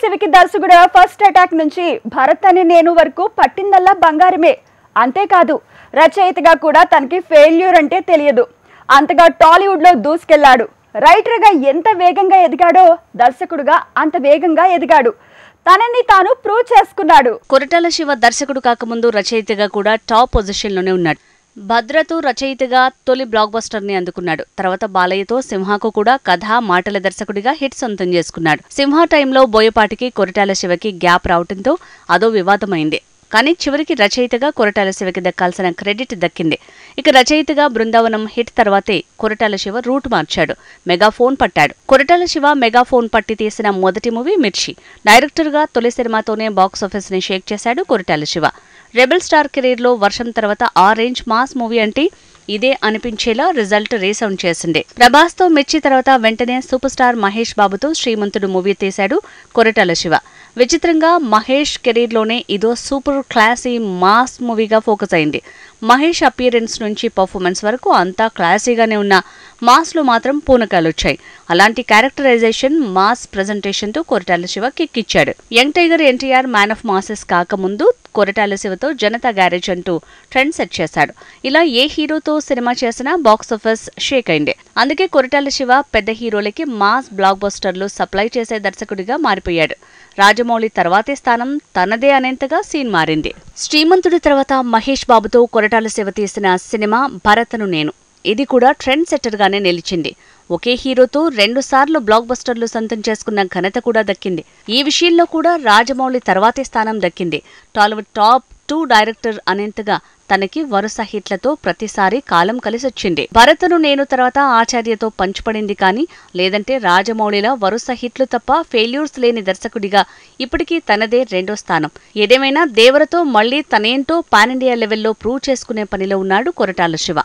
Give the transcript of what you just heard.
శివకి దర్శకుడు first attack నుంచి భరత్ అనే నేను వరకు పట్టిందల్లా బంగారమే. అంతేకాదు రచయితగా కూడా తనకి ఫెయిల్యూర్ అంటే తెలియదు. అంతగా టాలీవుడ్ లో దూసుకెళ్లాడు. రైటర్ గా ఎంత వేగంగా ఎదిగాడో దర్శకుడుగా అంత వేగంగా ఎదిగాడు. తనని తాను ప్రూవ్ చేసుకున్నాడు. కొరటాల శివ దర్శకుడు కాకముందు రచయితగా కూడా టాప్ పొజిషన్ లోనే ఉన్నాడు. భద్రతో రచయితగా తొలి బ్లాక్ బస్టర్ ని అందుకున్నాడు. తర్వాత బాలయ్యతో సింహాకు కూడా కథ మాటల దర్శకుడిగా హిట్ సొంతం చేసుకున్నాడు. సింహ టైంలో బోయపాటికి కొరటాల శివకి గ్యాప్ రావడంతో అదో వివాదమైంది. కానీ చివరికి రచయితగా కొరటాల శివకి దక్కాల్సిన క్రెడిట్ దక్కింది. ఇక రచయితగా బృందావనం హిట్ తర్వాతే కొరటాల శివ రూట్ మార్చాడు. మెగాఫోన్ పట్టాడు. కొరటాల శివ మెగాఫోన్ పట్టి తీసిన మొదటి మూవీ మిర్చి. డైరెక్టర్గా తొలి సినిమాతోనే బాక్సాఫీస్ ని షేక్ చేశాడు Koratala Shiva. Rebel star career లో వర్షం తర్వాత ఆ రేంజ్ మాస్ మూవీ అంటే ఇదే అనిపించేలా రిజల్ట్ రీసౌండ్ చేసింది. ప్రభాస్ తో మిర్చి తర్వాత వెంటనే సూపర్ స్టార్ మహేష్ బాబుతో శ్రీమంతుడు మూవీ తీశాడు కొరటాల శివ. విచిత్రంగా మహేష్ కెరీర్ లోనే ఇదో సూపర్ క్లాసీ మాస్ మూవీగా ఫోకస్ అయింది. మహేష్ అపియరెన్స్ నుంచి పర్ఫార్మెన్స్ వరకు అంతా క్లాసీగానే ఉన్న మాస్ లో మాత్రం పూనకాలొచ్చాయి. అలాంటి క్యారెక్టరైజేషన్ మాస్ ప్రెజెంటేషన్ తో కొరటాల శివ కిక్ ఇచ్చాడు. Young tiger NTR man of masses కాకముందు కొరటాల శివతో జనతా గ్యారేజ్ అంటూ ట్రెండ్ సెట్ చేశాడు. ఇలా ఏ హీరోతో సినిమా చేసినా బాక్సాఫీస్ షేక్ అయింది. అందుకే కొరటాల శివ పెద్ద హీరోలకి మాస్ బ్లాక్ బస్టర్లు సప్లై చేసే దర్శకుడిగా మారిపోయాడు. రాజమౌళి తర్వాతే స్థానం తనదే అనేంతగా సీన్ మారింది. శ్రీమంతుడి తర్వాత మహేష్ బాబుతో కొరటాల శివ తీసిన సినిమా భరతను నేను. ఇది కూడా ట్రెండ్ సెట్టర్ గానే నిలిచింది. ఒకే హీరోతో 2 సార్లు బ్లాక్ బస్టర్లు సొంతం చేసుకున్న ఘనత కూడా దక్కింది. ఈ విషయంలో కూడా రాజమౌళి తర్వాతే స్థానం దక్కింది. టాలీవుడ్ టాప్ 2 డైరెక్టర్ అనేంతగా తనకి వరుస హిట్లతో ప్రతిసారి కాలం కలిసొచ్చింది. భరతను నేను తర్వాత ఆచార్యతో పంచుపడింది. కానీ లేదంటే రాజమౌళిలా వరుస హిట్లు తప్ప ఫెయిల్యూర్స్ లేని దర్శకుడిగా ఇప్పటికీ తనదే 2వ స్థానం. ఏదేమైనా దేవరతో మళ్లీ తనేంటో పాన్ ఇండియా లెవెల్లో ప్రూవ్ చేసుకునే పనిలో ఉన్నాడు కొరటాల శివ.